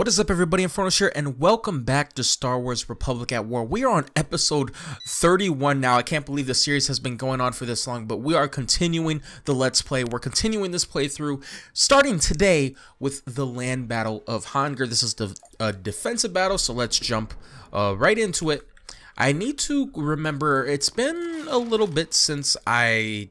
What is up, everybody? Inferno here, and welcome back to Star Wars Republic at War. We are on episode 31 now. I can't believe the series has been going on for this long, but we are continuing the Let's Play. We're continuing this playthrough, starting today with the land battle of Hongir. This is the defensive battle, so let's jump right into it. I need to remember, it's been a little bit since I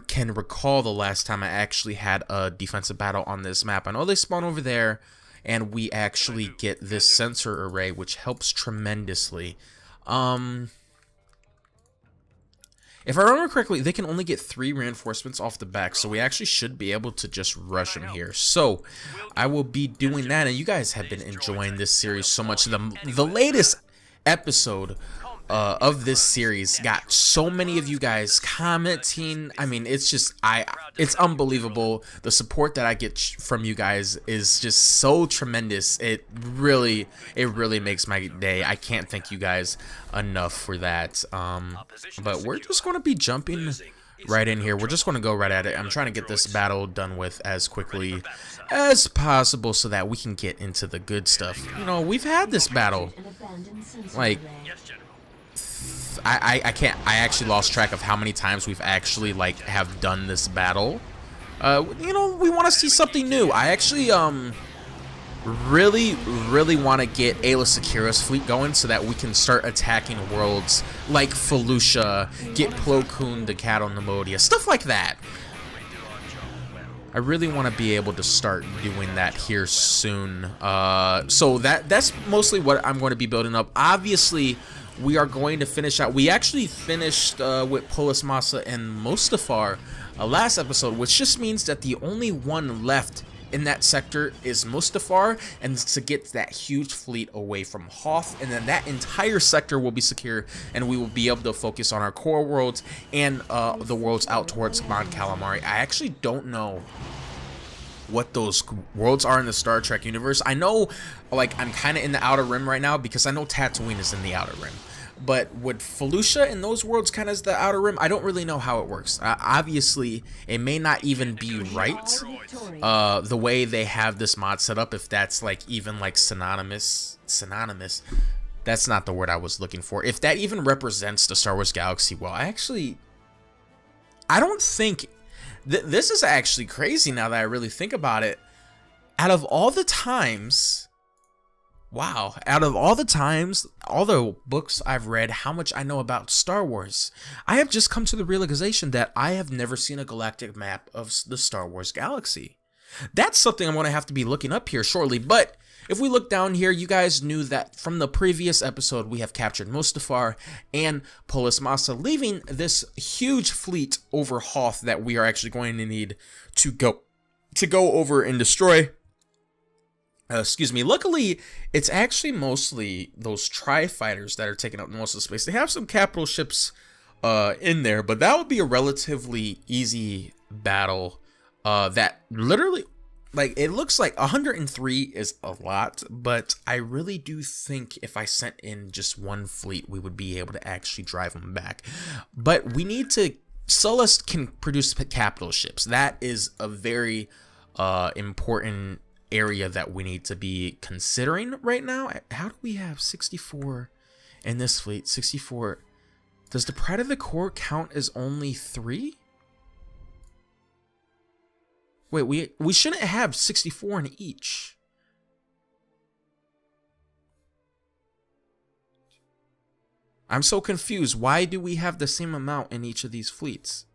can recall the last time I actually had a defensive battle on this map. I know they spawn over there, and we actually get this sensor array, which helps tremendously. If I remember correctly, they can only get 3 reinforcements off the back, so we actually should be able to just rush them here. So I will be doing that, and you guys have been enjoying this series so much. The latest episode of this series got so many of you guys commenting. I mean, it's just it's unbelievable. The support that I get from you guys is just so tremendous. It really makes my day. I can't thank you guys enough for that. But we're just going to be jumping right in here. We're just going to go right at it. I'm trying to get this battle done with as quickly as possible so that we can get into the good stuff. You know, we've had this battle like I actually lost track of how many times we've actually have done this battle. You know, we want to see something new. I actually really want to get Aayla Secura's fleet going so that we can start attacking worlds like Felucia, get Plo Koon to Cato Neimoidia, stuff like that. I really want to be able to start doing that here soon. So that's mostly what I'm going to be building up. Obviously, we are going to finish out. We actually finished with Polis Massa and Mustafar last episode, which just means that the only one left in that sector is Mustafar, and to get that huge fleet away from Hoth, and then that entire sector will be secure, and we will be able to focus on our core worlds and the worlds out towards Mon Calamari. I actually don't know what those worlds are in the Star Trek universe. I know, I'm kind of in the Outer Rim right now because I know Tatooine is in the Outer Rim. But would Felucia in those worlds kind of as the Outer Rim? I don't really know how it works. Obviously, it may not even be right, the way they have this mod set up, if that's even synonymous. That's not the word I was looking for. If that even represents the Star Wars galaxy well. I don't think... This is actually crazy now that I really think about it. Out of all the times... Wow, out of all the books I've read, how much I know about Star Wars, I have just come to the realization that I have never seen a galactic map of the Star Wars galaxy. That's something I'm going to have to be looking up here shortly, but if we look down here, you guys knew that from the previous episode, we have captured Mustafar and Polis Massa, leaving this huge fleet over Hoth that we are actually going to need to go over and destroy. Excuse me. Luckily, it's actually mostly those Tri-Fighters that are taking up most of the space. They have some capital ships in there, but that would be a relatively easy battle. That literally, it looks like 103 is a lot, but I really do think if I sent in just one fleet, we would be able to actually drive them back. But we need to... Sullust can produce capital ships. That is a very important area that we need to be considering right now. How do we have 64 in this fleet? 64. Does the Pride of the Core count as only 3? Wait, we shouldn't have 64 in each. I'm so confused. Why do we have the same amount in each of these fleets?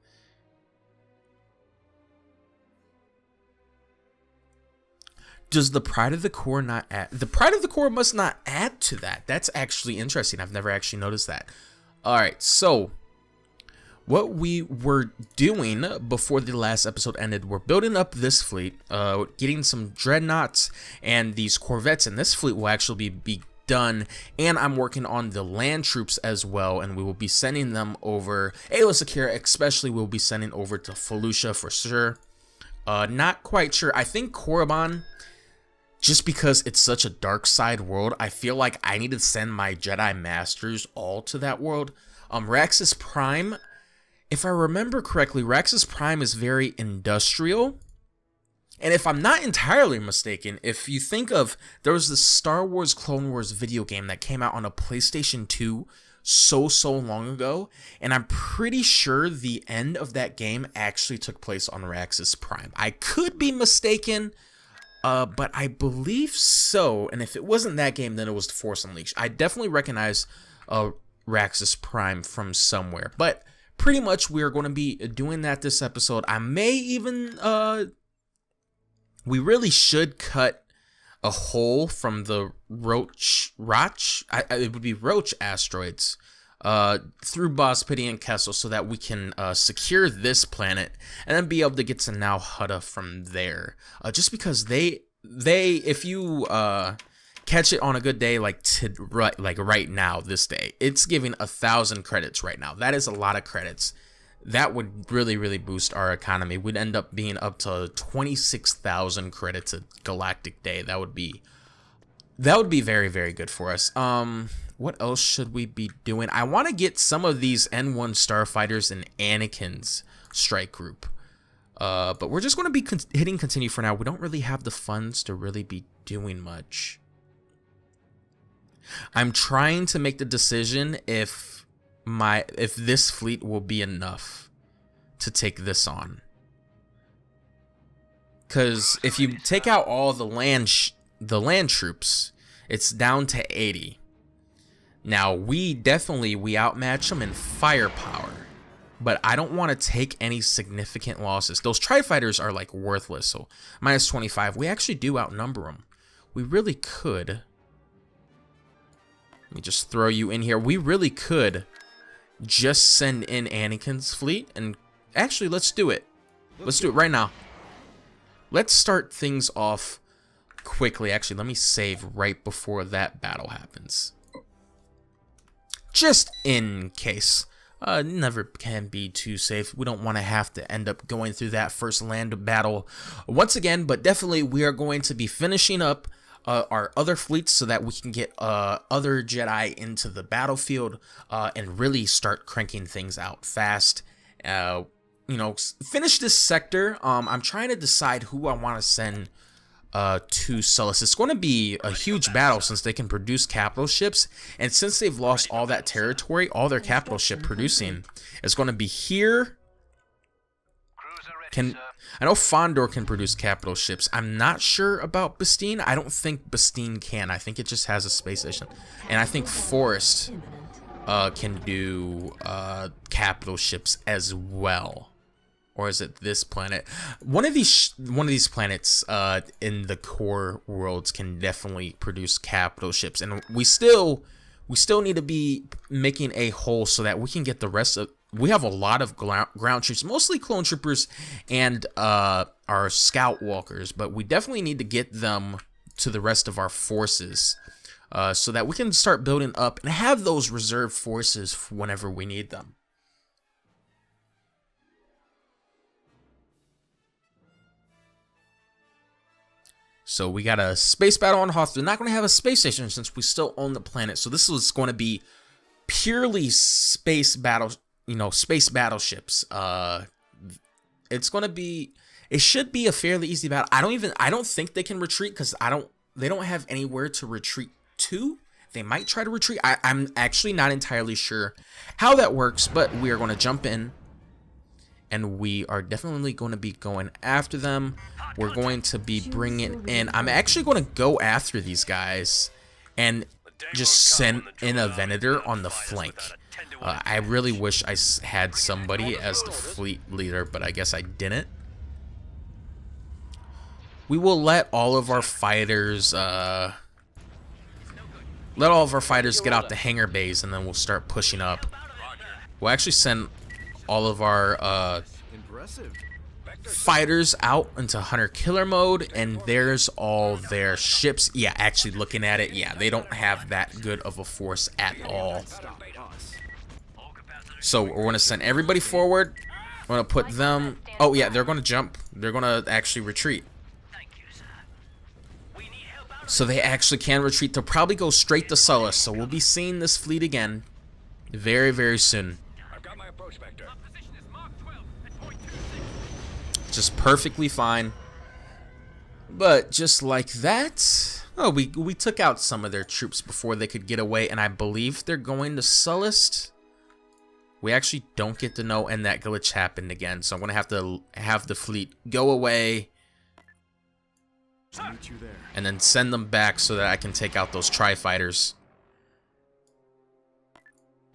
Does the Pride of the Core not add? The Pride of the Core must not add to that. That's actually interesting. I've never actually noticed that. Alright, so what we were doing before the last episode ended, we're building up this fleet, getting some dreadnoughts and these corvettes, and this fleet will actually be done, and I'm working on the land troops as well, and we will be sending them over. Aayla Secura especially will be sending over to Felucia for sure. Not quite sure. I think Korriban, just because it's such a dark side world, I feel like I need to send my Jedi Masters all to that world. Raxus Prime, if I remember correctly, Raxus Prime is very industrial, And if I'm not entirely mistaken, if you think of, there was this Star Wars Clone Wars video game that came out on a PlayStation 2 so long ago, and I'm pretty sure the end of that game actually took place on Raxus Prime. I could be mistaken, but I believe so. And if it wasn't that game, then it was The Force Unleashed. I definitely recognize Raxus Prime from somewhere, but pretty much we are going to be doing that this episode. I may even we really should cut a hole from the Roach it would be Roach asteroids through Bospity and Kessel, so that we can secure this planet and then be able to get to Nal Hutta from there. Just because they if you catch it on a good day, like right now, this day, it's giving 1,000 credits right now. That is a lot of credits. That would really boost our economy. We'd end up being up to 26,000 credits a galactic day. That would be very good for us. What else should we be doing? I want to get some of these N1 starfighters in Anakin's strike group. But we're just going to be hitting continue for now. We don't really have the funds to really be doing much. I'm trying to make the decision if this fleet will be enough to take this on. Because if you take out all the land troops, it's down to 80. Now we outmatch them in firepower, but I don't want to take any significant losses. Those Tri-Fighters are like worthless, so minus 25. We actually do outnumber them. We really could. Let me just throw you in here. We really could just send in Anakin's fleet, and actually let's do it. Let's do it right now. Let's start things off quickly. Actually, let me save right before that battle happens, just in case. Never can be too safe. We don't want to have to end up going through that first land battle once again, but definitely we are going to be finishing up our other fleets so that we can get other Jedi into the battlefield and really start cranking things out fast. You know, finish this sector. I'm trying to decide who I want to send to Sullust. It's going to be a huge battle since they can produce capital ships, and since they've lost all that territory, all their capital ship producing is going to be here. I know Fondor can produce capital ships. I'm not sure about Bastine. I don't think Bastine can. I think it just has a space station. And I think Forest can do capital ships as well. Or is it this planet? One of these planets in the core worlds can definitely produce capital ships, and we still need to be making a hole so that we can get the rest of. We have a lot of ground troops, mostly clone troopers and our scout walkers, but we definitely need to get them to the rest of our forces so that we can start building up and have those reserve forces whenever we need them. So we got a space battle on Hoth. We're not going to have a space station since we still own the planet. So this is going to be purely space battle, space battleships. It's going to be, it should be a fairly easy battle. I don't think they can retreat because they don't have anywhere to retreat to. They might try to retreat. I'm actually not entirely sure how that works, but we are going to jump in. And we are definitely going to be going after them. We're going to be bringing in... I'm actually going to go after these guys and just send in a Venator on the flank. I really wish I had somebody as the fleet leader, but I guess I didn't. We will let all of our fighters... get out the hangar bays, and then we'll start pushing up. We'll actually send all of our fighters out into hunter-killer mode, and there's all their ships. Yeah, actually looking at it, yeah, they don't have that good of a force at all. So we're going to send everybody forward. We're going to put them... Oh, yeah, they're going to jump. They're going to actually retreat. So they actually can retreat. They'll probably go straight to Sullust, so we'll be seeing this fleet again very, very soon. Just perfectly fine. But just like that, oh, we took out some of their troops before they could get away, and I believe they're going to Sullust. We actually don't get to know, and that glitch happened again, so I'm gonna have to have the fleet go away and then send them back so that I can take out those tri-fighters.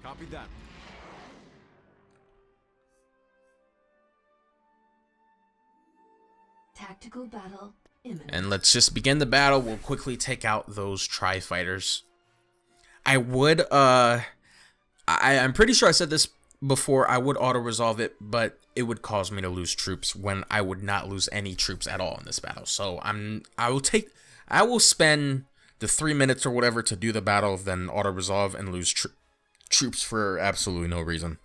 Copy that. Tactical battle imminent. And let's just begin the battle. We'll quickly take out those tri-fighters. I would, I'm pretty sure I said this before, I would auto-resolve it, but it would cause me to lose troops when I would not lose any troops at all in this battle. So I will spend the 3 minutes or whatever to do the battle, then auto-resolve and lose troops for absolutely no reason.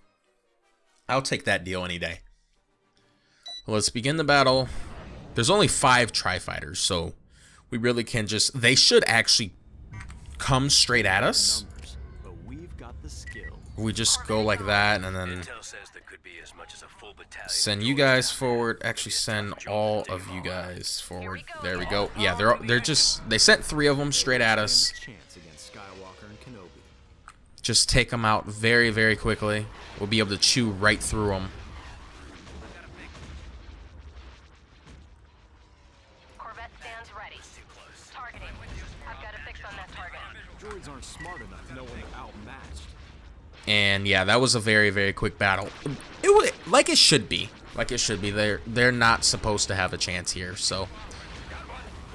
I'll take that deal any day. Let's begin the battle. There's only 5 tri-fighters, so we really can just... They should actually come straight at us. We just go like that, and then send you guys forward. Actually, send all of you guys forward. There we go. Yeah, they sent 3 of them straight at us. Just take them out very, very quickly. We'll be able to chew right through them. Corvette stands ready. Targeting. I've got a fix on that target. Droids aren't smart enough to know when they're outmatched. And yeah, that was a very, very quick battle. It was like it should be. Like it should be. They're not supposed to have a chance here. So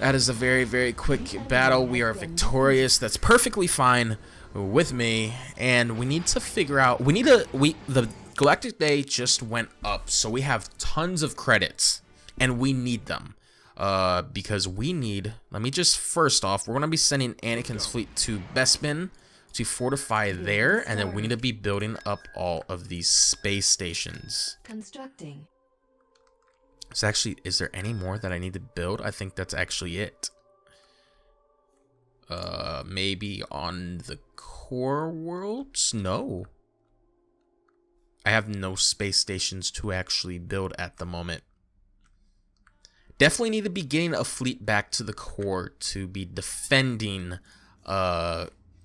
that is a very, very quick battle. We are victorious. That's perfectly fine with me. And we need to figure out. The Galactic Day just went up, so we have tons of credits, and we need them. Because we need. Let me just first off, we're gonna be sending Anakin's fleet to Bespin to fortify there, and then we need to be building up all of these space stations. Constructing. So actually, is there any more that I need to build? I think that's actually it. Maybe on the core worlds? No. I have no space stations to actually build at the moment. Definitely need to be getting a fleet back to the core to be defending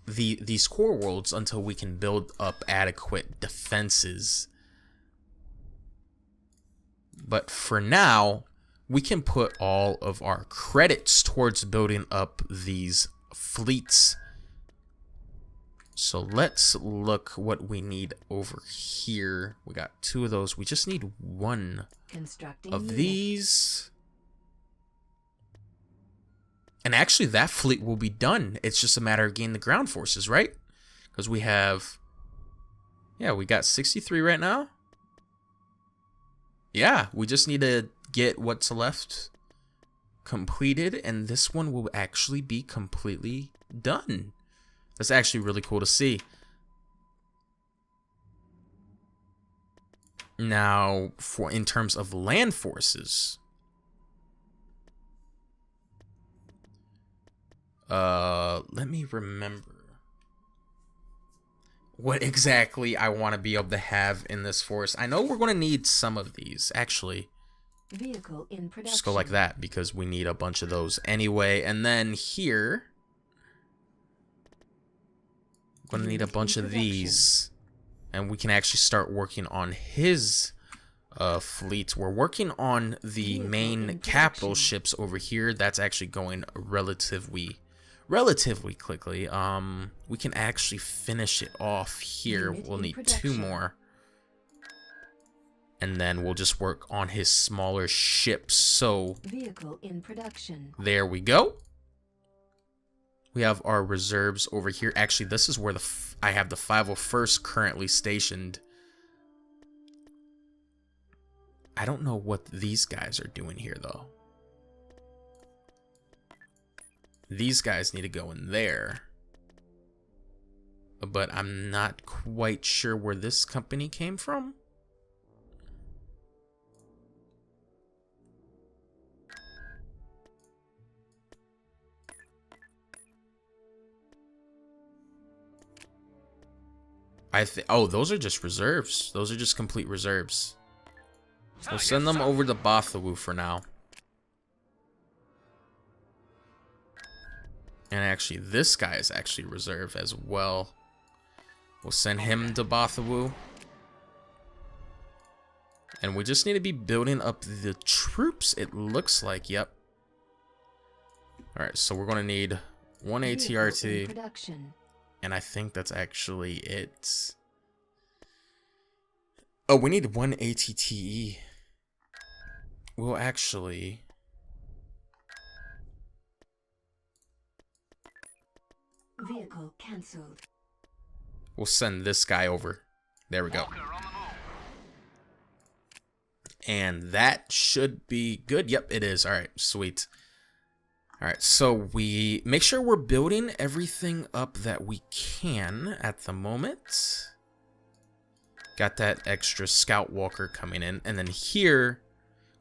these core worlds until we can build up adequate defenses. But for now, we can put all of our credits towards building up these fleets. So let's look what we need over here. We got 2 of those. We just need 1 of these. And actually, that fleet will be done. It's just a matter of getting the ground forces, right? Because we have... Yeah, we got 63 right now. Yeah, we just need to get what's left completed, and this one will actually be completely done. That's actually really cool to see. Now, in terms of land forces... let me remember what exactly I want to be able to have in this force. I know we're going to need some of these, actually. Vehicle in production. Just go like that, because we need a bunch of those anyway. And then here, we're going to need a bunch of these. And we can actually start working on his fleet. We're working on the main capital ships over here. That's actually going relatively quickly. We can actually finish it off here. We'll need 2 more. And then we'll just work on his smaller ships. So vehicle in production. There we go. We have our reserves over here. Actually, this is where I have the 501st currently stationed. I don't know what these guys are doing here, though. These guys need to go in there. But I'm not quite sure where this company came from. Oh, those are just reserves. Those are just complete reserves. We'll send them over to Bothawu for now. And actually, this guy is actually reserve as well. We'll send him to Bothawu. And we just need to be building up the troops, it looks like. Yep. Alright, so we're going to need one Vehicle in ATRT. production. And I think that's actually it. Oh, we need one ATTE. We'll actually... Vehicle cancelled. We'll send this guy over. There we go. And that should be good. Yep, it is. All right, sweet. All right, so we make sure we're building everything up that we can at the moment. Got that extra scout walker coming in, and then here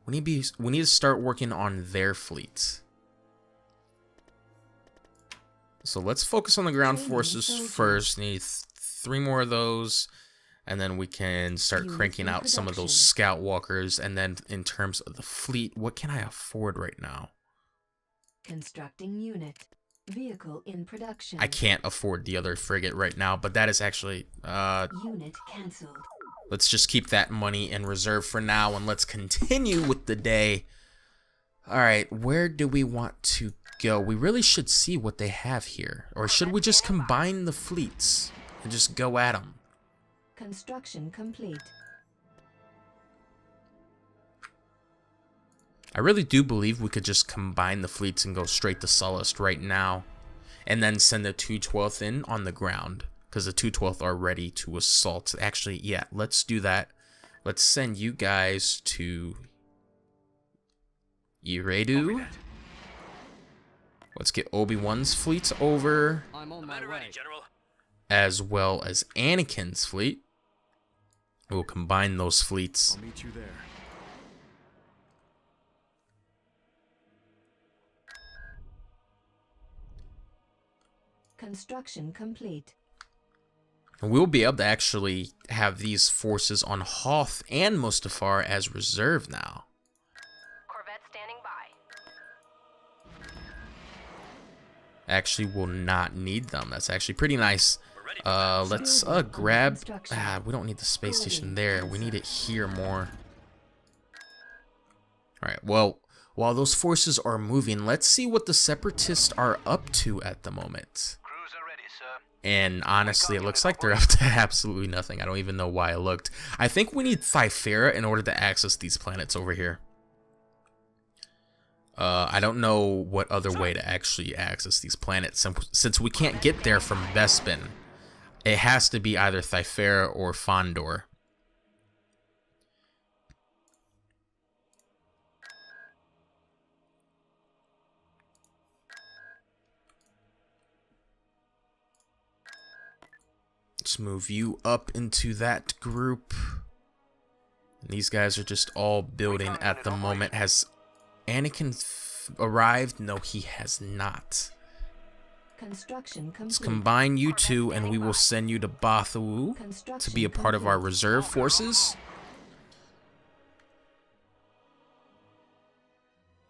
we need to start working on their fleet. So let's focus on the ground forces first. Need 3 more of those, and then we can start cranking out some of those scout walkers. And then in terms of the fleet, what can I afford right now? Constructing unit. Vehicle in production. I can't afford the other frigate right now, but that is actually Unit cancelled. let's just keep that money in reserve for now, and let's continue with the day. All right, where do we want to go? We really should see what they have here, or should we just combine the fleets and just go at them? Construction complete. I really do believe we could just combine the fleets and go straight to Sullust right now, and then send the 212th in on the ground, because the 212th are ready to assault. Actually, yeah, let's do that. Let's send you guys to Iredu. Let's get Obi-Wan's fleets over, I'm on my way. as well as Anakin's fleet. We'll combine those fleets. I'll meet you there. Construction complete. And we'll be able to actually have these forces on Hoth and Mustafar as reserve now. Corvette standing by. Actually will not need them. That's actually pretty nice. Let's grab... we don't need the space station there. We need it here more. Alright, well, while those forces are moving, let's see what the Separatists are up to at the moment. And honestly, it looks like they're up to absolutely nothing. I don't even know why I looked. I think we need Thyfera in order to access these planets over here. I don't know what other way to actually access these planets. Since we can't get there from Bespin, it has to be either Thyfera or Fondor. Let's move you up into that group. And these guys are just all building at the moment. Has Anakin arrived? No, he has not. Construction complete. Let's combine you two, and we will send you to Bothawu to be a part of our reserve forces.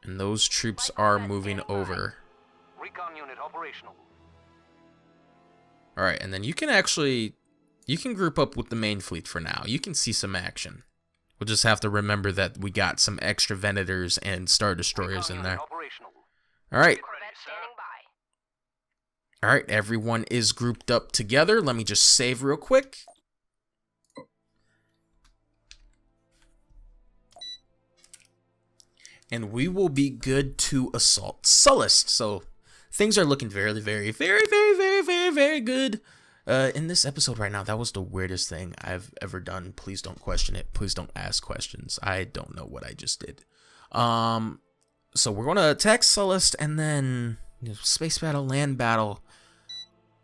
And those troops are moving over. Recon unit operational. Alright, and then you can group up with the main fleet for now. You can see some action. We'll just have to remember that we got some extra Venators and Star Destroyers in there. Alright. Corvette standing by. Alright, everyone is grouped up together. Let me just save real quick. And we will be good to assault Sullust. So things are looking very, very, very, very, very, very, very good in this episode right now. That was the weirdest thing I've ever done. Please don't question it. Please don't ask questions. I don't know what I just did. So we're going to attack Sullust, and then space battle, land battle.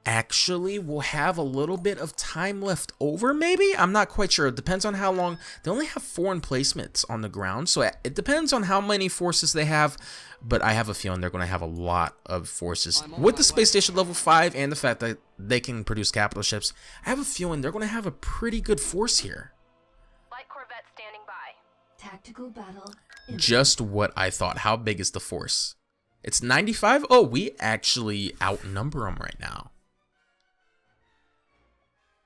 Actually, we'll have a little bit of time left over, maybe? I'm not quite sure. It depends on how long. They only have 4 emplacements on the ground, so it depends on how many forces they have, but I have a feeling they're going to have a lot of forces. With the space station level 5 and the fact that they can produce capital ships, I have a feeling they're going to have a pretty good force here. Light Corvette standing by. Tactical battle. imminent. Just what I thought. How big is the force? It's 95. Oh, we actually outnumber them right now.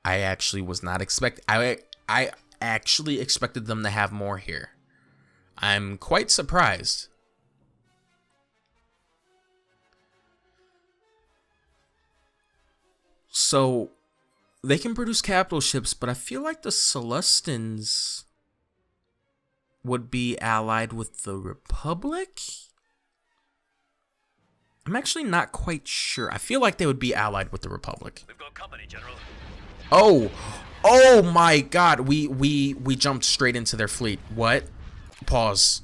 I actually was not I actually expected them to have more here. I'm quite surprised. So they can produce capital ships, but I feel like the Celestins would be allied with the Republic. I'm actually not quite sure. I feel like they would be allied with the Republic. We've got company, General. Oh my God! We jumped straight into their fleet. What? Pause.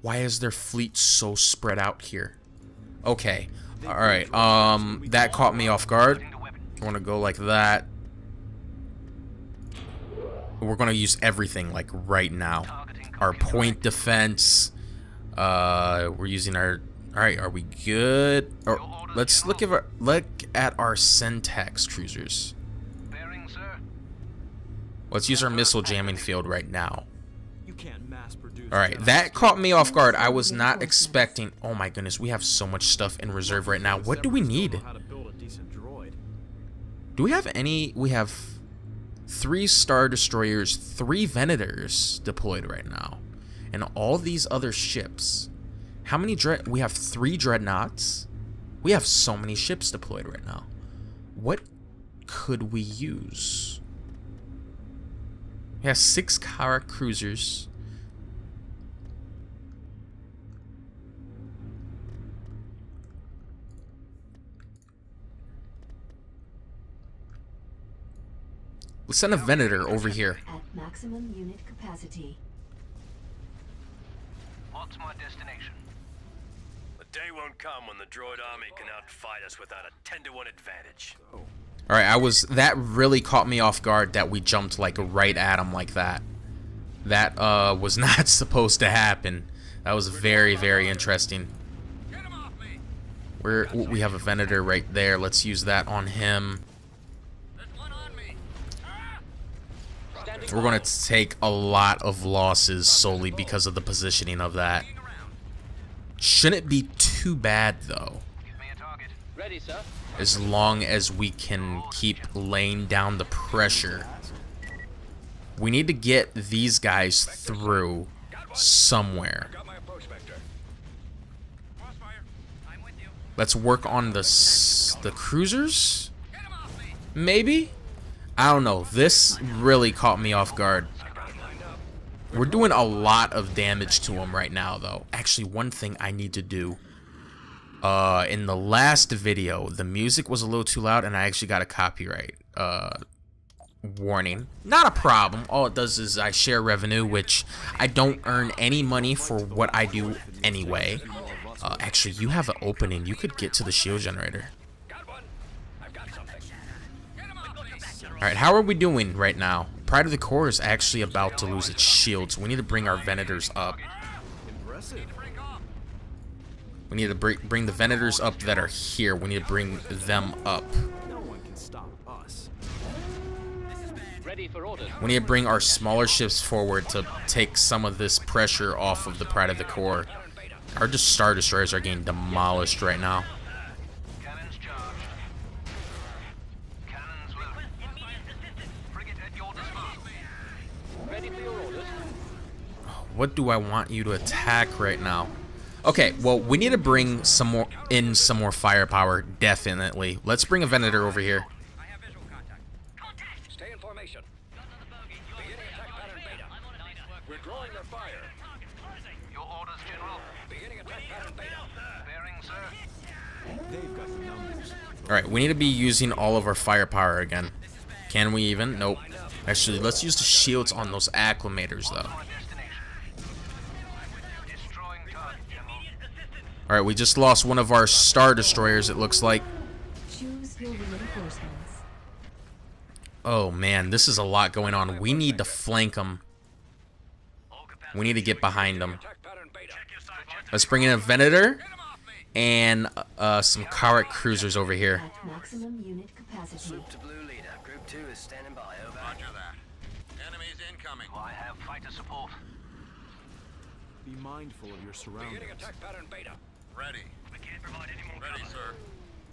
Why is their fleet so spread out here? Okay. All right. That caught me off guard. I want to go like that. We're gonna use everything like right now. Our point defense. We're using our. All right. Are we good? Or let's look at our Syntax cruisers. Bearing, sir. Let's use our missile jamming field right now. You can't mass produce. All right, that caught me off guard. I was not expecting. Oh my goodness, we have so much stuff in reserve right now. What do we need? How to build a decent droid. Do we have any? We have 3 Star Destroyers, 3 Venators deployed right now, and all these other ships. How many we have 3 Dreadnoughts. We have so many ships deployed right now. What could we use? We have 6 Kara cruisers. Let's send a Venator over here. At maximum unit capacity. What's my destination? The day won't come when the droid army can outfight us without a 10-to-1 advantage. All right, that really caught me off guard that we jumped like right at him like that. That was not supposed to happen. That was very, very interesting. We have a Venator right there. Let's use that on him. We're going to take a lot of losses solely because of the positioning of that. Shouldn't be too bad though. Give me a target. Ready, sir. As long as we can keep laying down the pressure. We need to get these guys through somewhere. Let's work on the cruisers? Maybe? I don't know. This really caught me off guard. We're doing a lot of damage to them right now, though. Actually, one thing I need to do. In the last video, the music was a little too loud, and I actually got a copyright warning. Not a problem. All it does is I share revenue, which I don't earn any money for what I do anyway. Actually, you have an opening. You could get to the shield generator. Alright, how are we doing right now? Pride of the Core is actually about to lose its shields. We need to bring our Venators up. We need to bring the Venators up that are here. We need to bring them up. No one can stop us. Ready for orders. We need to bring our smaller ships forward to take some of this pressure off of the Pride of the Core. Our Star Destroyers are getting demolished right now. Cannons charged. Cannons loaded. Frigate at your disposal. Ready for your orders. What do I want you to attack right now? Okay, well, we need to bring some more firepower, definitely. Let's bring a Venator over here. Stay in formation. Beginning attack pattern beta. We're drawing their fire. Your orders, General. Beginning attack pattern beta. Bearing, sir. They've got the numbers. Alright, we need to be using all of our firepower again. Can we even? Nope. Actually, let's use the shields on those acclimators, though. My destination. Destroying target, General. Alright, we just lost one of our Star Destroyers, it looks like. Choose your reinforcements. Oh, man, this is a lot going on. We need to flank them. We need to get behind them. Attack pattern beta. Let's bring in a Venator and some Karak cruisers over here. At maximum unit capacity. To blue leader. Group 2 is standing by. Over. I have fighter support. Be mindful of your surroundings. Attack pattern beta. Ready. We can't provide any more Ready, cover. sir.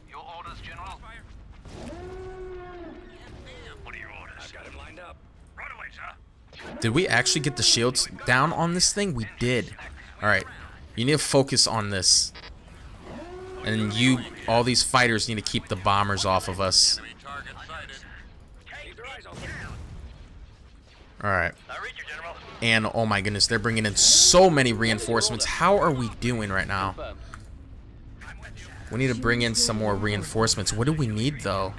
Your orders, General? What are your orders? I've got him lined up. Right away, sir. Did we actually get the shields down on this thing? We did. Alright. You need to focus on this. And you, all these fighters need to keep the bombers off of us. Enemy target sighted. Keep your eyes open. Alright. I read you, General. And oh my goodness, they're bringing in so many reinforcements. How are we doing right now? We need to bring in some more reinforcements. What do we need though?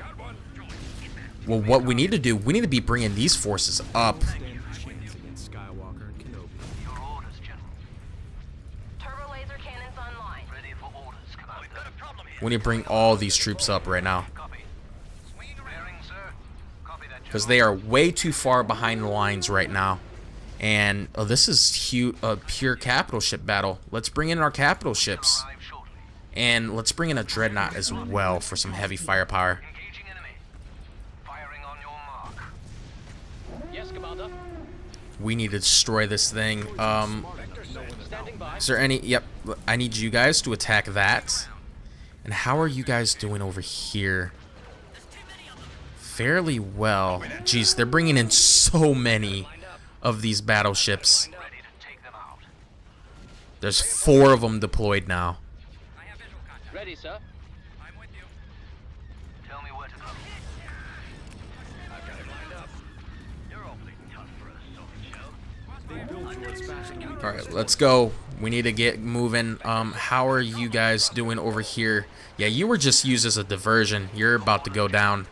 Well, what we need to do, we need to be bringing these forces up. Stand a chance against Skywalker and Kenobi. Your orders, General. Turbo laser cannons online. Ready for orders, Commander. We've got a problem here. We need to bring all these troops up right now. Copy. Swinging bearing, sir. Copy that, Because General. they are way too far behind the lines right now. And oh, this is a pure capital ship battle. Let's bring in our capital ships. Arrive shortly. And let's bring in a dreadnought as well for some heavy firepower. Engaging enemy. Firing on your mark. Yes, Commander. We need to destroy this thing. Standing by. Is there any... Yep, I need you guys to attack that. And how are you guys doing over here? Fairly well. Jeez, they're bringing in so many of these battleships. Ready to take them out. There's 4 of them deployed now. Ready, sir. I'm with you. Tell me where to go. I've got him lined up. You're awfully tough for a soldier. They build droids faster than we can. Alright, let's go. We need to get moving. How are you guys doing over here? Yeah, you were just used as a diversion. You're about to go down.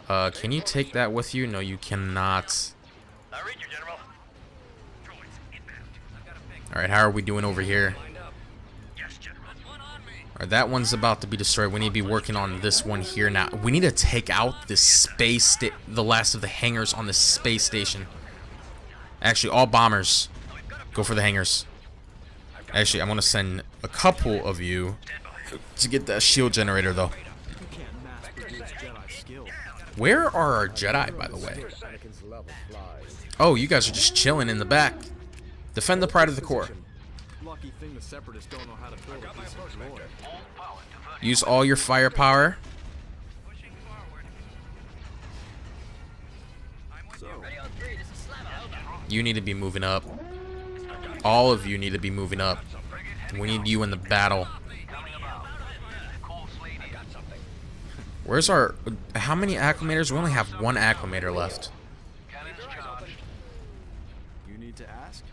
Can you take that with you? No, you cannot. I read you, General. Droids inbound. I've got a big Alright, how are we doing over here? lined up. Yes, General. One on me. Alright, that one's about to be destroyed. We need to be working on this one here now. We need to take out this the last of the hangars on the space station. Actually, all bombers go for the hangars. Actually, I'm going to send a couple of you to get that shield generator, though. You can't mass produce Jedi skill. Where are our Jedi, by the way? Oh, you guys are just chilling in the back. Defend the pride of the core. Lucky thing the Separatists don't know how to build a decent droid. All power diverted. Use all your firepower. Pushing forward. I'm with you. You need to be moving up. All of you need to be moving up. We need you in the battle. Coming about. Call Slade in. Got something. Where's our... How many acclimators? We only have 1 acclimator left. Cannons charged. You need to ask?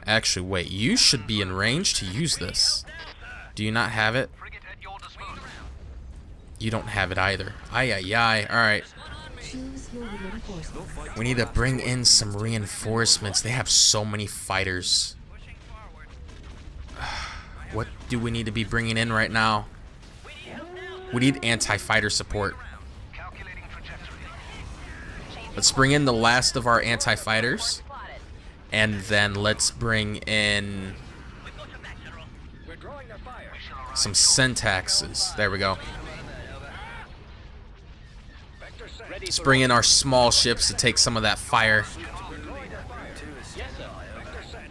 Actually, wait. You should be in range to use this. Do you not have it? Frigate at your disposal. You don't have it either. Ay, ay, ay. Alright. Choose your reinforcements. We need to bring in some reinforcements. They have so many fighters. Pushing forward. What do we need to be bringing in right now? We need anti-fighter support. Calculating trajectory. Let's bring in the last of our anti-fighters. Spotted. And then let's bring in We're drawing their fire. We shall arrive. some syntaxes. There we go. Vector set. Ready Let's for bring in our small ships to take some of that fire. Yes, sir. Vector set.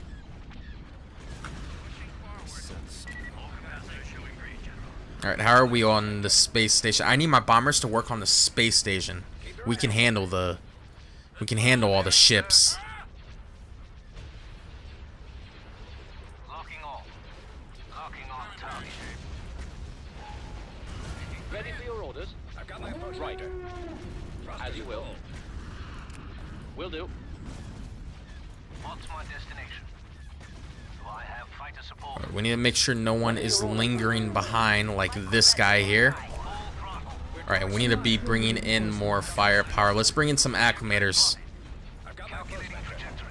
Alright, how are we on the space station? I need my bombers to work on the space station. We can handle all the ships. Locking on. Locking on target. Ready for your orders. I've got my approach. Right. As you will. Will do. What's my destination? Do I have fighter support? We need to make sure no one is lingering behind like this guy here. Alright, we need to be bringing in more firepower. Let's bring in some acclimators. I've got calculating trajectory.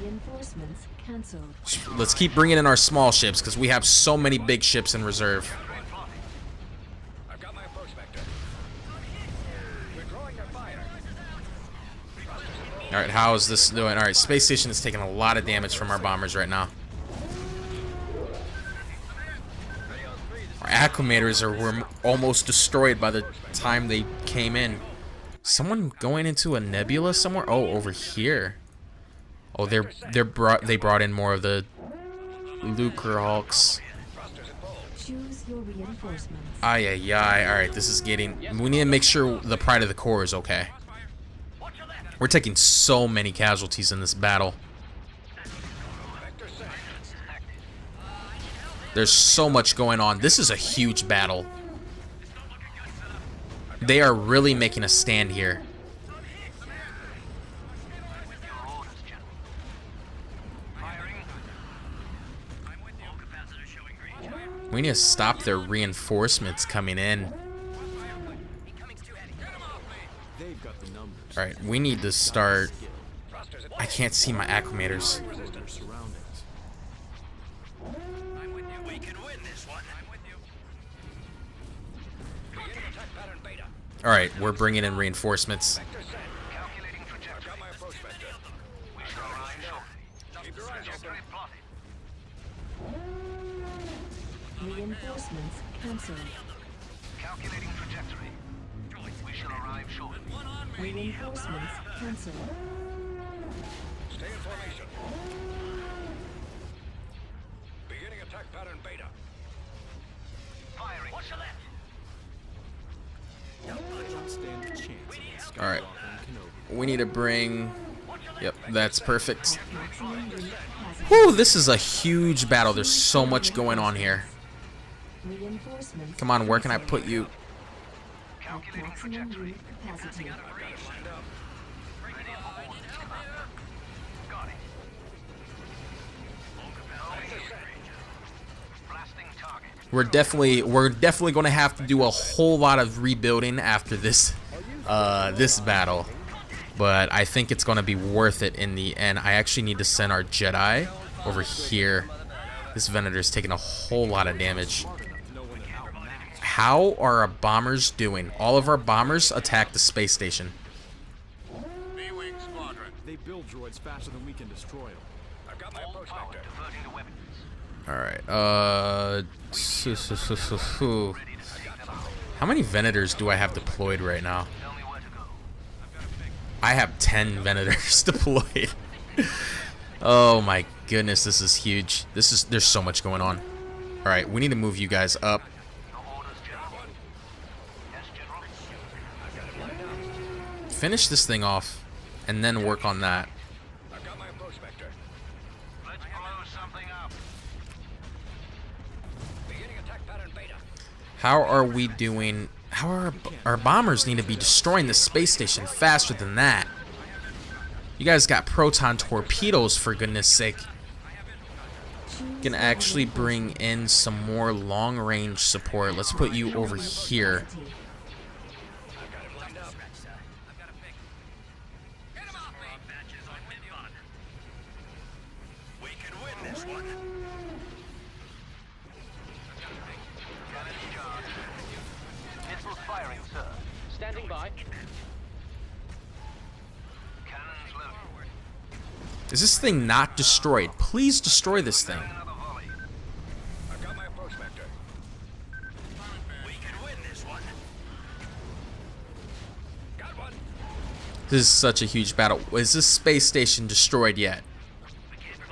Reinforcements cancelled. Let's keep bringing in our small ships because we have so many big ships in reserve. I've got my approach vector. We're drawing their fire. Alright, how is this doing? Alright, space station is taking a lot of damage from our bombers right now. Our acclimators were almost destroyed by the time they came in. Someone going into a nebula somewhere? Oh, over here. Oh, they brought in more of the Lucre Hulks. Choose your reinforcements. Ay, ay, ay. Alright, this is getting... We need to make sure the Pride of the Core is okay. We're taking so many casualties in this battle. There's so much going on. This is a huge battle. They are really making a stand here. We need to stop their reinforcements coming in. They've got the numbers. Alright, we need to start... I can't see my acclimators. Their surroundings. We can win this one. Alright, we're bringing in reinforcements. Calculating trajectory. Got my approach vector. We shall arrive shortly. Keep your eyes open. Plotted. Reinforcements cancelled. Calculating trajectory. We shall arrive shortly. Reinforcements cancelled. Stay in formation. Beginning attack pattern beta. Firing. What's your left? Don't stand a chance against Skywalker Alright. and Kenobi. We need to bring... Yep, that's perfect. Maximum unit capacity. Whew, this is a huge battle. There's so much going on here. Reinforcements. Come on, where can I put you? At maximum unit capacity. Got it. Blasting target. We're definitely going to have to do a whole lot of rebuilding after this this battle. But I think it's going to be worth it in the end. I actually need to send our Jedi over here. This Venator's taking a whole lot of damage. How are our bombers doing? All of our bombers attack the space station. B-Wing Squadron. They build droids faster than we can destroy them. I've got my approach vector. Diverting the weapons. How many Venators do I have deployed right now? Tell me where to go. I have 10 Venators deployed. Oh my goodness, this is huge. There's so much going on. All right, we need to move you guys up. Your orders, General. Yes, General. Finish this thing off, and then work on that. I've got my approach vector. Let's blow something up. Beginning attack pattern beta. How are we doing? How are our bombers need to be destroying the space station faster than that? You guys got proton torpedoes, for goodness sake. Can actually bring in some more long-range support. Let's put you over here. I've got him lined up. Get him off me. Matches on mid-bun. We can win this one. Cannons charged. Missiles firing, sir. Standing by. Cannons loaded. Is this thing not destroyed? Please destroy this thing. Another volley. I've got my approach vector. We can win this one. Got one. This is such a huge battle. Is this space station destroyed yet?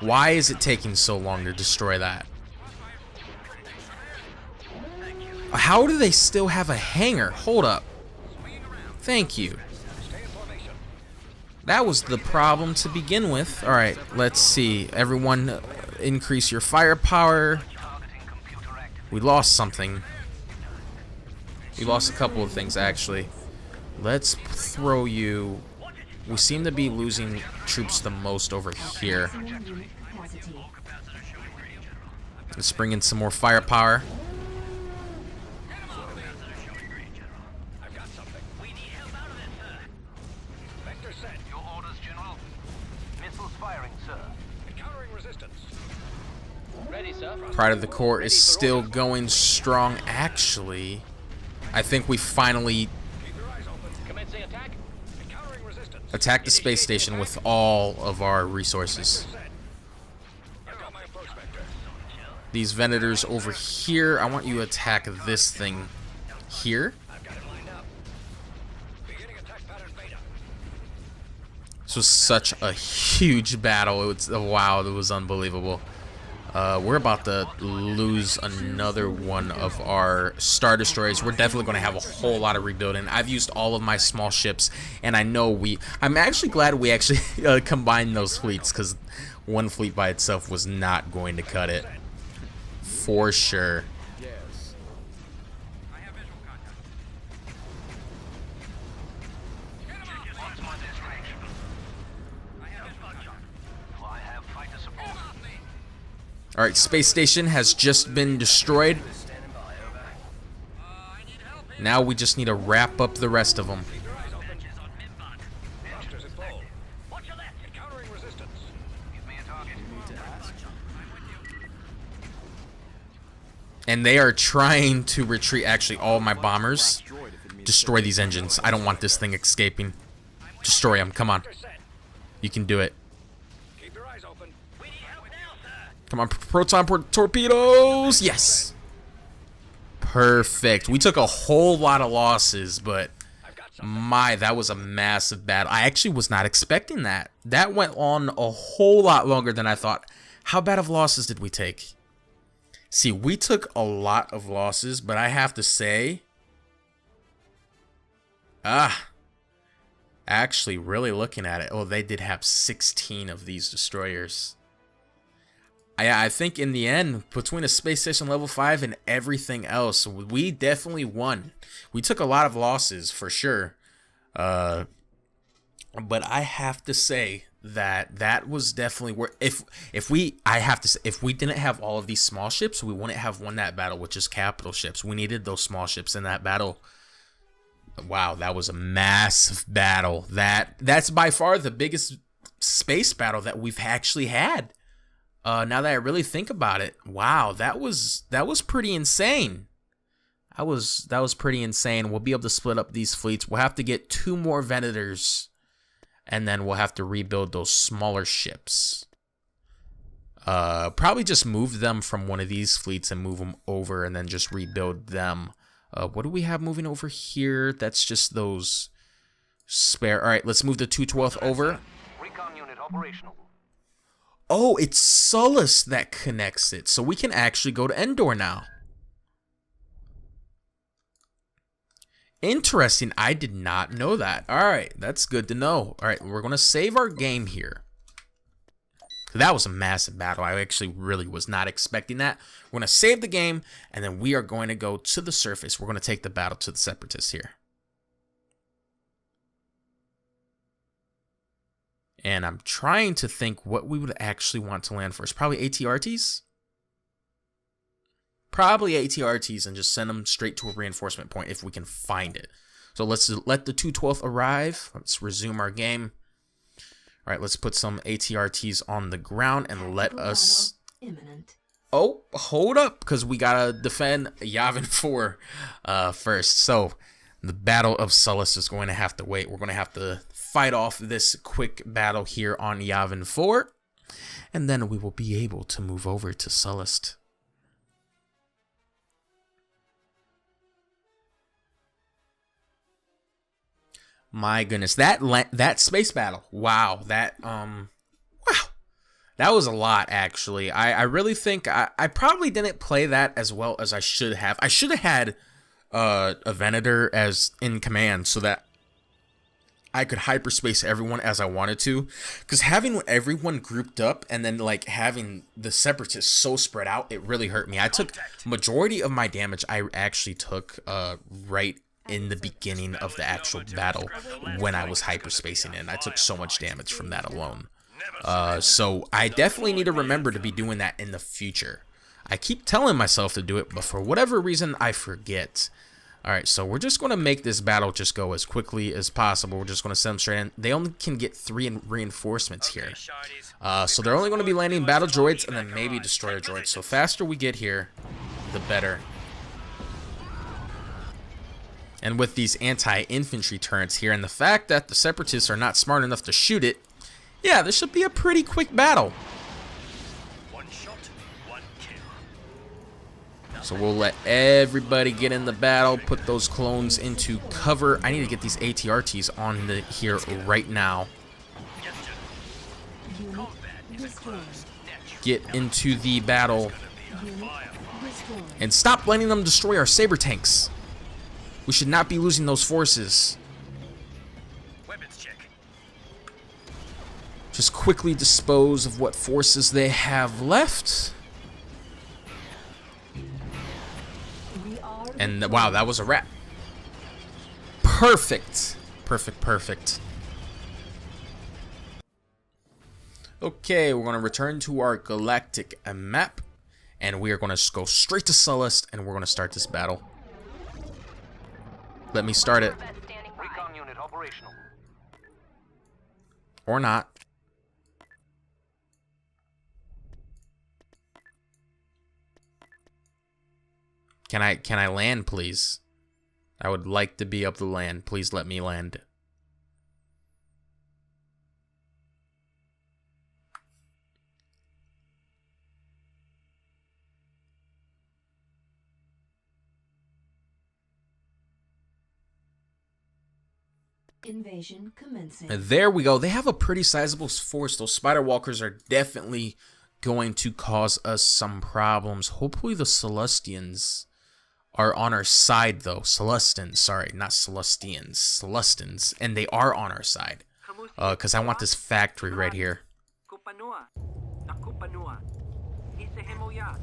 Why is it taking so long to destroy that? How do they still have a hangar? Hold up. Thank you. That was the problem to begin with. Alright, let's see. Everyone, increase your firepower. Targeting computer active. We lost something. We lost a couple of things, actually. Let's throw you... We seem to be losing troops the most over here. Maximum unit capacity. Let's bring in some more firepower. I've got something. We need help out of it, sir. Vector set. Your orders, General. Missiles firing, sir. Encountering resistance. Ready, sir. Pride of the Core is still going strong. Actually, I think we finally Keep your eyes open. Commencing attack. Encountering resistance. attacked the space station with all of our resources. Set. I've got my approach vector. These Venators over here, I want you to attack this thing here. I've got him lined up. Beginning attack pattern beta. Let's This was such a huge battle. It was wow, it was unbelievable. We're about to lose another one of our Star Destroyers. We're definitely going to have a whole lot of rebuilding. I've used all of my small ships, and I know I'm actually glad we actually combined those fleets, because one fleet by itself was not going to cut it. For sure. Yes. I have visual contact. What's my destination? I have visual contact. Do I have fighter support? Alright, space station has just been destroyed. Standing by, over. I need help here. Now we just need to wrap up the rest of them. Advantages on Minbot. Thrusters at full. Watch your left. Encountering resistance. Give me a target. And they are trying to retreat. Actually, all of my bombers. Droid if it means Destroy these engines. I don't want this thing escaping. Destroy them. Come on. You can do it. keep your eyes open. We need help now, sir. Come on, proton torpedoes. Yes. Perfect. We took a whole lot of losses, but that was a massive battle. I actually was not expecting that. That went on a whole lot longer than I thought. How bad of losses did we take? See, we took a lot of losses, but I have to say, actually really looking at it, they did have 16 of these destroyers. I think in the end, between a space station level 5 and everything else, we definitely won. We took a lot of losses for sure. But I have to say that was definitely where if we didn't have all of these small ships, we wouldn't have won that battle, which is capital ships. We needed those small ships in that battle. Wow, that was a massive battle. That's by far the biggest space battle that we've actually had. Now that I really think about it, wow, that was pretty insane. That was pretty insane. We'll be able to split up these fleets. We'll have to get 2 more Venators, and then we'll have to rebuild those smaller ships. Probably just move them from one of these fleets and move them over, and then just rebuild them. What do we have moving over here? That's just those spare. All right, let's move the 212th over. Recon unit operational. Oh, it's Sullust that connects it, so we can actually go to Endor now. Interesting. I did not know that. All right, that's good to know. All right, we're going to save our game here. That was a massive battle. I actually really was not expecting that. We're going to save the game, and then we are going to go to the surface. We're going to take the battle to the Separatists here. And I'm trying to think what we would actually want to land first. Probably ATRTs? Probably ATRTs and just send them straight to a reinforcement point if we can find it. So let's let the 212th arrive. Let's resume our game. All right, let's put some ATRTs on the ground and let us... Imminent. Oh, hold up, because we got to defend Yavin 4 first. So the Battle of Sullust is going to have to wait. We're going to have to fight off this quick battle here on Yavin 4, and then we will be able to move over to Sullust. My goodness, that space battle. Wow, that was a lot actually. I really think I probably didn't play that as well as I should have. I should have had a Venator as in command so that I could hyperspace everyone as I wanted to, because having everyone grouped up and then like having the Separatists so spread out, it really hurt me. I took majority of my damage I actually took right in the beginning of the actual battle when I was hyperspacing in. I took so much damage from that alone. So I definitely need to remember to be doing that in the future. I keep telling myself to do it, but for whatever reason I forget. Alright, so we're just going to make this battle just go as quickly as possible. We're just going to send them straight in. They only can get 3 reinforcements here. So they're only going to be landing battle droids and then maybe destroyer droids. So faster we get here, the better. And with these anti-infantry turrets here and the fact that the Separatists are not smart enough to shoot it, yeah, this should be a pretty quick battle. One shot, one kill. So we'll let everybody get in the battle, put those clones into cover. I need to get these ATRTs on here right now. Get Destroyed. get into the battle Unit destroyed. and stop letting them destroy our saber tanks. We should not be losing those forces. Weapons check. Just quickly dispose of what forces they have left. We are And wow, that was a wrap. Perfect. Perfect, perfect. Okay, we're going to return to our galactic map. And we are going to go straight to Sullust, and we're going to start this battle. Let me start it. Corvette standing by. Recon unit operational. Or not. Can I land, please? I would like to be able to land. Please let me land. invasion commencing. And there we go. They have a pretty sizable force. Those spider walkers are definitely going to cause us some problems. Hopefully the Celestians are on our side, though. Celestins, sorry, not Celestians. Celestins. And they are on our side. Because I want this factory right here.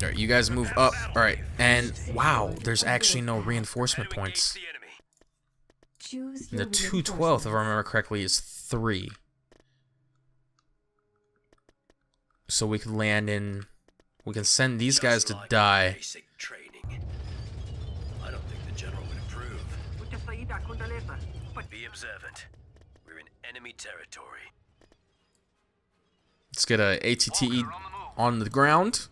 Alright, you guys move up. Alright, and wow, there's actually no reinforcement points. The enemy. Choose And your the 212th, if I remember correctly, is 3. So we could land in... We can send these guys Just to like die. Basic training. I don't think the general would approve. Be observant. We're in enemy territory. Let's get a ATTE on the ground.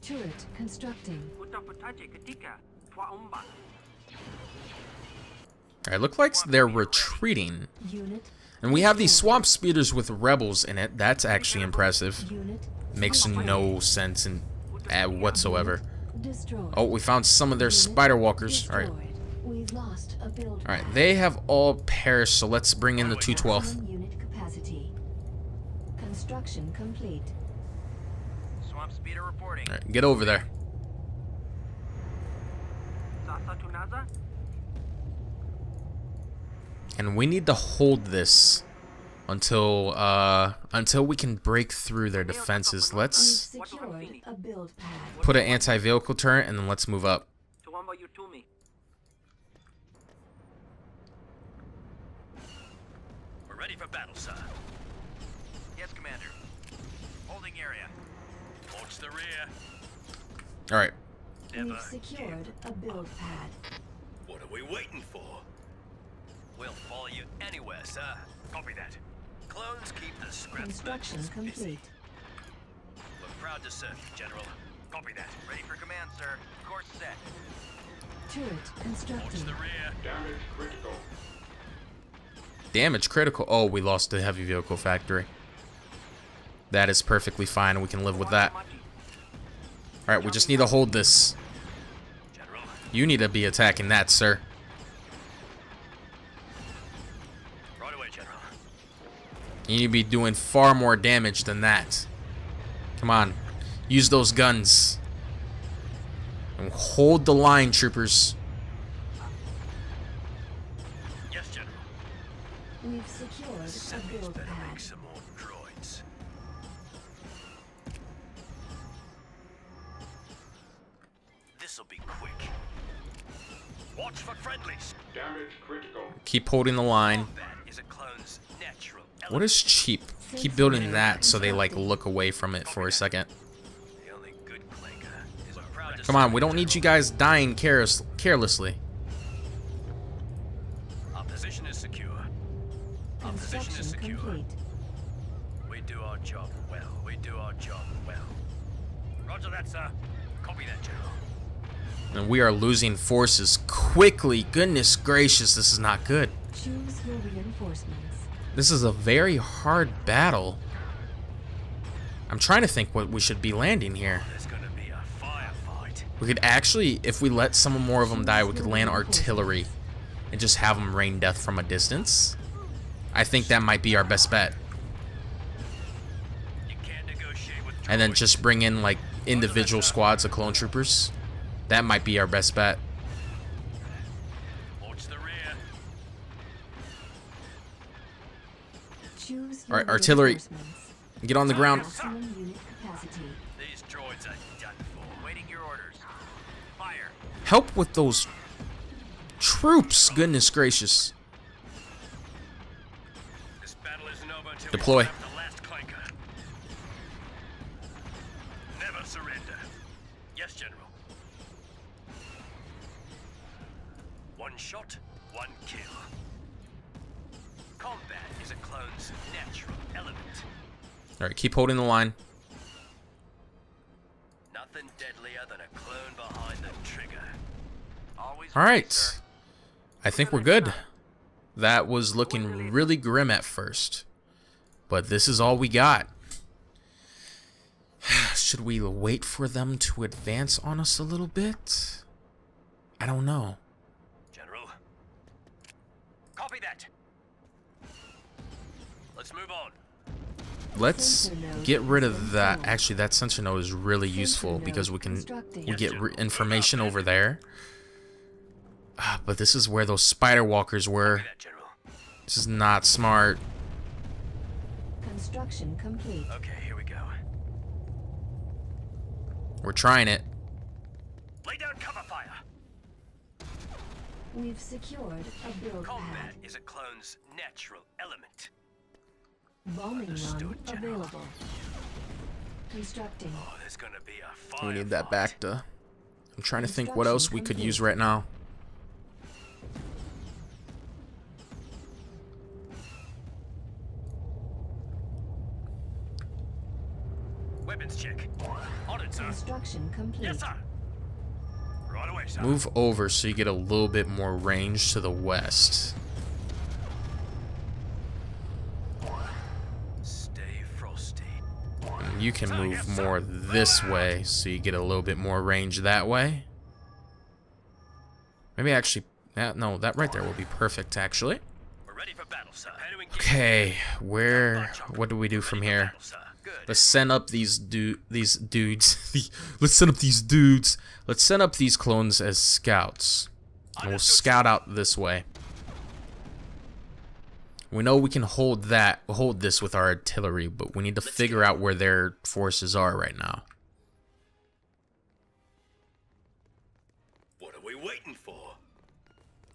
turret constructing. Alright, look like they're retreating. Unit And we have these swamp speeders with rebels in it. That's actually impressive. unit Makes no sense in whatsoever. destroyed. Oh, we found some of their spider walkers. Alright. Destroyed. We've lost a build. Alright, they have all perished, so let's bring in the 212th. Maximum unit capacity. Construction complete. Swamp speeder reporting. Alright, get over there. And we need to hold this until we can break through their defenses. We've Let's secured a build pad. put an anti-vehicle turret and then let's move up. We're ready for battle, sir. Yes, Commander. Holding area. Launch the rear. Alright. We've secured a build pad. What are we waiting for? We'll follow you anywhere, sir. Copy that. Clones keep the scrap Construction merchants busy. complete. We're proud to serve you, General. Copy that. Ready for command, sir. Course set. Turret Launch constructing. the rear. Damage critical. Oh, we lost the heavy vehicle factory. That is perfectly fine. We can live with that. Alright, we just need to hold this. General. You need to be attacking that, sir. Right away, General. You need to be doing far more damage than that. Come on. Use those guns. And hold the line, troopers. Yes, General. We've secured a Semis build better pad. make some more droids. This'll be quick. Watch for friendlies. Keep holding the line. That is a clone's natural What element. is cheap? Keep building that so they like look away from it for a second. The only good clanker is a proud to Come on, serve we don't need you guys dying carelessly. Our position is secure. Our position is Construction secure. complete. We do our job well. We do our job well. Roger that, sir. Copy that, General. And we are losing forces quickly. Goodness gracious, this is not good. Choose your reinforcements. This is a very hard battle. I'm trying to think what we should be landing here. There's gonna be a firefight. We could actually, if we let some more of them die, we could land artillery and just have them rain death from a distance. I think that might be our best bet. You and then just bring in like individual squads of clone troopers. That might be our best bet. Watch the rear. Choose All right, your artillery. reinforcements. Get on the ground. Maximum unit capacity. These droids are done for. Waiting your orders. Fire. Help with those troops. Goodness gracious. This battle isn't over until Deploy. we have the last clanker. Never surrender. Yes, General. One shot, one kill. Combat is a clone's natural element. All right, keep holding the line. Nothing deadlier than a clone behind the trigger. Always All ready, right. sir. I think we're good. That was looking really grim at first, but this is all we got. Should we wait for them to advance on us a little bit? I don't know. General. Copy that. Let's move on. Let's get rid of that. Actually, that sensor node is really useful because we get information over there. But this is where those spider walkers were. Copy that, General. This is not smart. Construction complete. Okay, here we go. We're trying it. Lay down cover fire. We've secured a build Combat pad. is a clone's natural element. Bombing run Understood, General. available. Constructing. Oh, there's gonna be a fire. We need that back to... I'm trying to think what else we could use right now. Weapons check. On it, sir. Construction complete. Yes, sir. Right away, sir. Move over so you get a little bit more range to the west. Stay frosty. And you can move more this way so you get a little bit more range that way. Maybe actually... no, that right there will be perfect, actually. We're ready for battle, sir. How do we engage? Okay, what do we do from here? Battle, sir. Good. Let's send up these dudes. Let's send up these dudes. Let's send up these clones as scouts. And we'll scout out this way. We know we can hold this with our artillery, but we need to figure out where their forces are right now. What are we waiting for?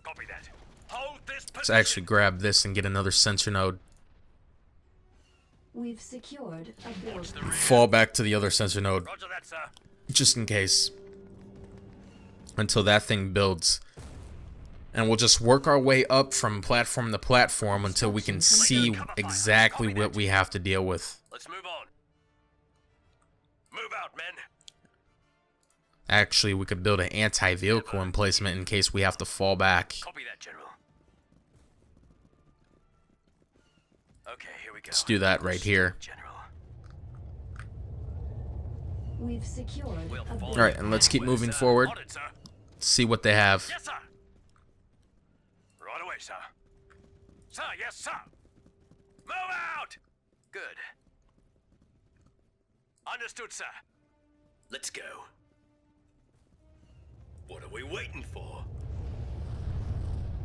Copy that. Hold this position. Let's actually grab this and get another sensor node. We've secured a build pad. Fall back to the other sensor node, Roger that, sir. just in case. Until that thing builds. And we'll just work our way up from platform to platform until we can see exactly what we have to deal with. Let's move on. Move out, men. Actually, we could build an anti-vehicle emplacement in case we have to fall back. Copy that, General. Okay, here we go. Let's do that right here. General. We've secured We'll a fall build Alright, and let's keep moving forward. On it, sir. See what they have. Yes, sir. Right away, sir. Sir, yes, sir. Move out. Good. Understood, sir. Let's go. What are we waiting for?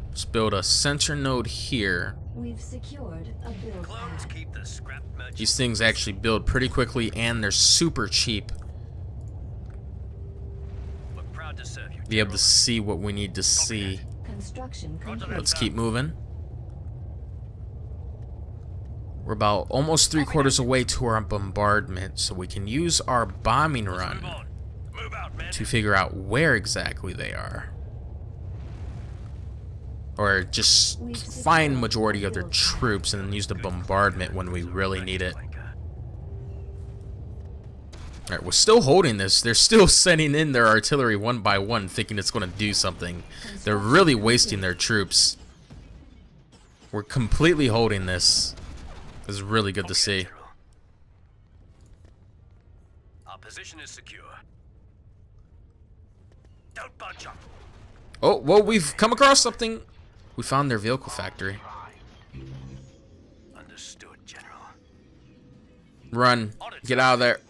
Let's build a sensor node here. We've secured a build Clones pad. keep the scrap merchant. These things actually build pretty quickly and they're super cheap. We're proud to serve you. Be able to see what we need to see. Construction complete. Let's keep moving. We're about almost 3/4 away to our bombardment, so we can use our bombing Move run on. Move out, man. to figure out where exactly they are. Or just find majority of their troops and then use the bombardment when we really need it. Alright, we're still holding this. They're still sending in their artillery one by one, thinking it's going to do something. They're really wasting their troops. We're completely holding this. This is really good to see. Our position is secure. Don't bunch up. Oh, well, we've come across something. We found their vehicle factory. Understood, General. Run. Get out of there.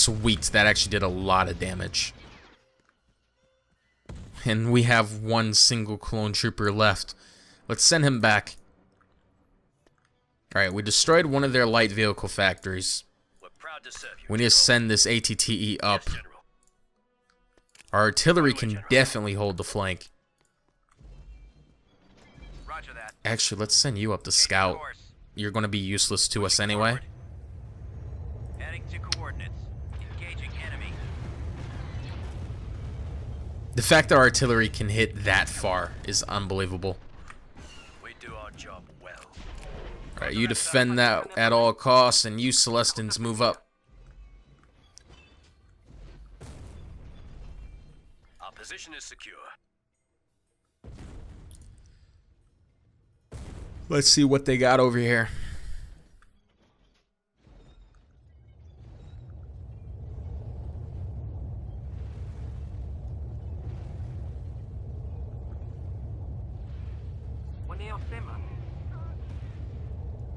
Sweet, that actually did a lot of damage. And we have one single clone trooper left. Let's send him back. Alright, we destroyed one of their light vehicle factories. We're proud to serve you. We need to send this ATTE up. Yes, General. Our artillery can definitely hold the flank. Roger that. Actually, let's send you up to scout. You're going to be useless to us anyway. Heading to coordinates. Engaging enemy. The fact that our artillery can hit that far is unbelievable. We do our job well. Alright, you defend that at all costs, and you Celestians move up. Our position is secure. Let's see what they got over here.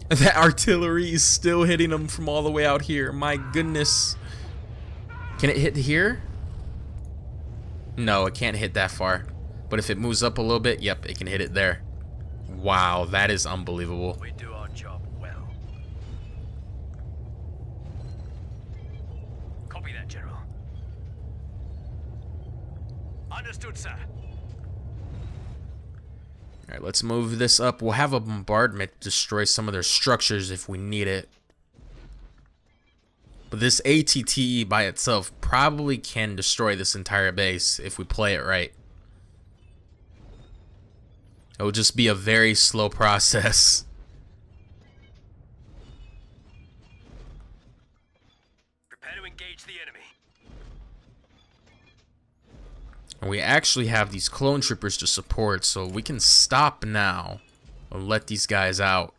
That artillery is still hitting them from all the way out here. My goodness. Can it hit here? No, it can't hit that far. But if it moves up a little bit, yep, it can hit it there. Wow, that is unbelievable. We do our job well. Copy that, General. Understood, sir. Alright, let's move this up. We'll have a bombardment destroy some of their structures if we need it. But this ATTE by itself probably can destroy this entire base if we play it right. It will just be a very slow process. Prepare to engage the enemy. And we actually have these clone troopers to support, so we can stop now and let these guys out.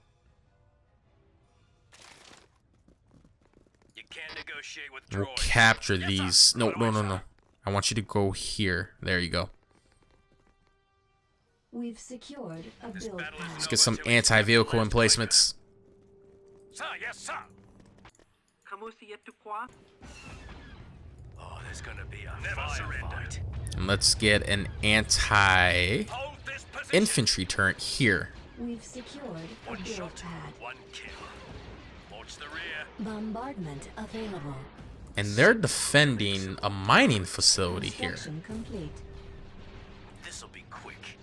You can't negotiate with We'll droids. capture Yes, these. sir. No, Right no, away, no, sir. no. I want you to go here. There you go. We've secured a This build battle is pad. Let's get some anti-vehicle emplacements. Sir, yes, sir. Oh, there's gonna be a never surrender. And let's get an anti-infantry Hold this position. turret here. We've secured a One build shot, pad. one kill. Watch the rear. Bombardment available. And they're defending a mining facility here. Construction complete. This'll be quick.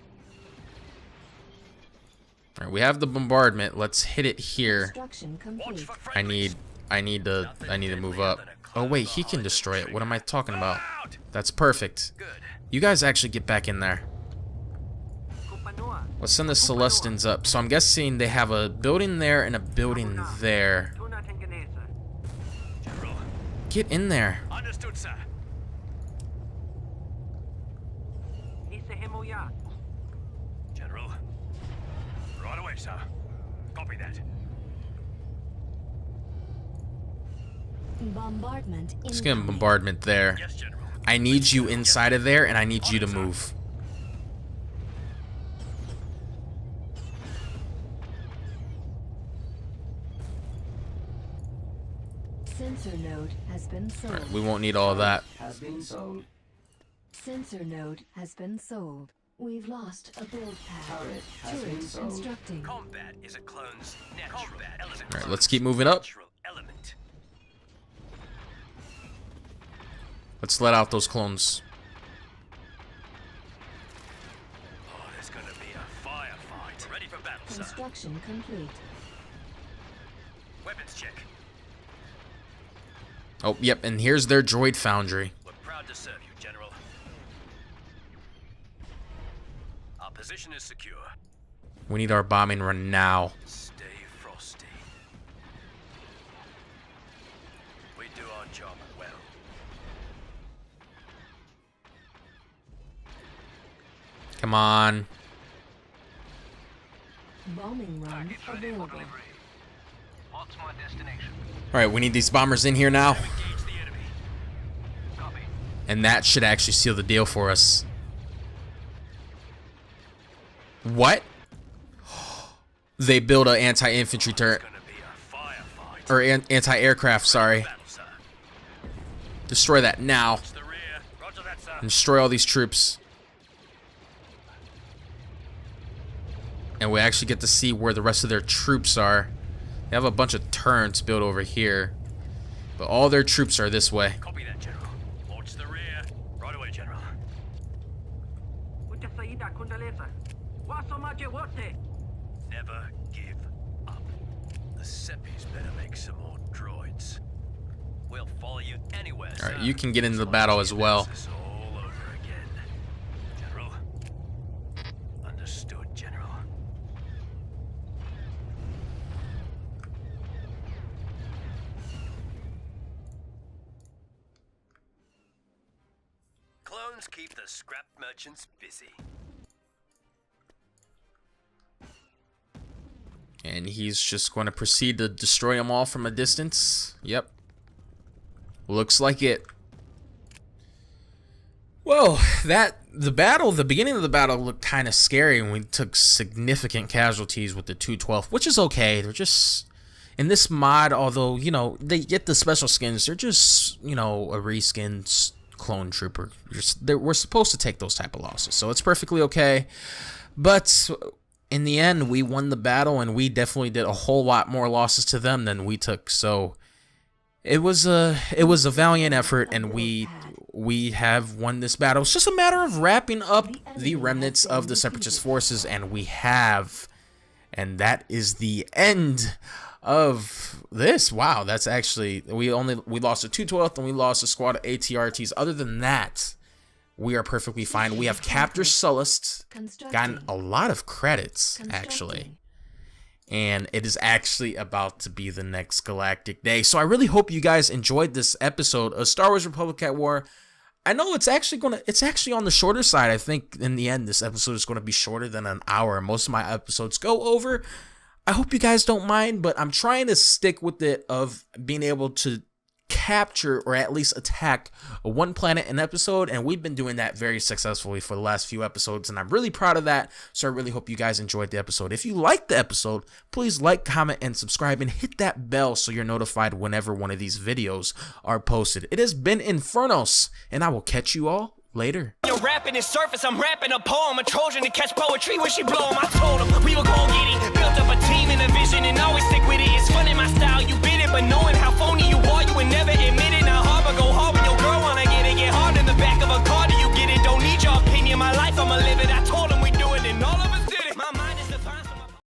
Alright, we have the bombardment. Let's hit it here. Construction Watch complete. for I friendlies. need to move up. Oh wait, he can destroy it. What am I talking about? Out. That's perfect. Good. You guys actually get back in there. Let's send the Celestians up. So I'm guessing they have a building there and a building there. General. Get in there. Understood, sir. General. Right away, sir. Copy that. Bombardment Let's get a incoming. bombardment there. Yes, General. I need you inside of there and I need you to move. Sensor node has been sold. Alright, we won't need all that. Sensor node has been sold. We've lost a build pad. Turret constructing. Combat is a clone's natural element. Alright, let's keep moving up. Natural element. Let's let out those clones. Oh, there's gonna be a firefight. Ready for battle, sir. Construction complete. Weapons check. Oh, yep, and here's their droid foundry. We're proud to serve you, General. Our position is secure. We need our bombing run now. Stay frosty. We do our job well. Come on. Bombing run available. What's my destination? Alright, we need these bombers in here now. Engage the enemy. Copy. And that should actually seal the deal for us. What? They built an anti-infantry turret. Gonna be a firefight. Or anti-aircraft, sorry. Battle, sir. Destroy that now. It's the rear. Roger that, sir. And destroy all these troops. And we actually get to see where the rest of their troops are. They have a bunch of turrets built over here. But all their troops are this way. Copy that, General. Watch the rear. Right away, General. Never give up. The Seppies better make some more droids. We'll follow you anywhere, Alright, sir. you can get into the battle as well. This is all over again. General. Understood, General. Clones keep the scrap merchants busy. And he's just going to proceed to destroy them all from a distance. Yep. Looks like it. Well, the beginning of the battle looked kind of scary, and we took significant casualties with the 212, which is okay. They're just, in this mod, although, you know, they get the special skins, they're just, you know, a reskinned clone trooper. We're supposed to take those type of losses, so it's perfectly okay. But in the end, we won the battle, and we definitely did a whole lot more losses to them than we took. So it was a valiant effort, and we have won this battle. It's just a matter of wrapping up the remnants of the Separatist forces, and we have. And that is the end of this. Wow, that's actually, we lost a 212th and we lost a squad of ATRTs. Other than that, we are perfectly fine. We have captured Sullust, gotten a lot of credits, actually. And it is actually about to be the next Galactic Day. So I really hope you guys enjoyed this episode of Star Wars Republic at War. I know it's actually on the shorter side. I think in the end, this episode is going to be shorter than an hour. Most of my episodes go over. I hope you guys don't mind, but I'm trying to stick with it of being able to capture or at least attack one planet an episode, and we've been doing that very successfully for the last few episodes, and I'm really proud of that. So I really hope you guys enjoyed the episode. If you liked the episode, please like, comment, and subscribe, and hit that bell so you're notified whenever one of these videos are posted. It has been Infernos, and I will catch you all later. You're rapping is surface, I'm rapping a poem, a Trojan to catch poetry when she blow 'em. I told him we were gon' get it, built up a team and a vision and always stick with it. It's fun in my style, you bit it, but knowing how phony you are, you would never admit it.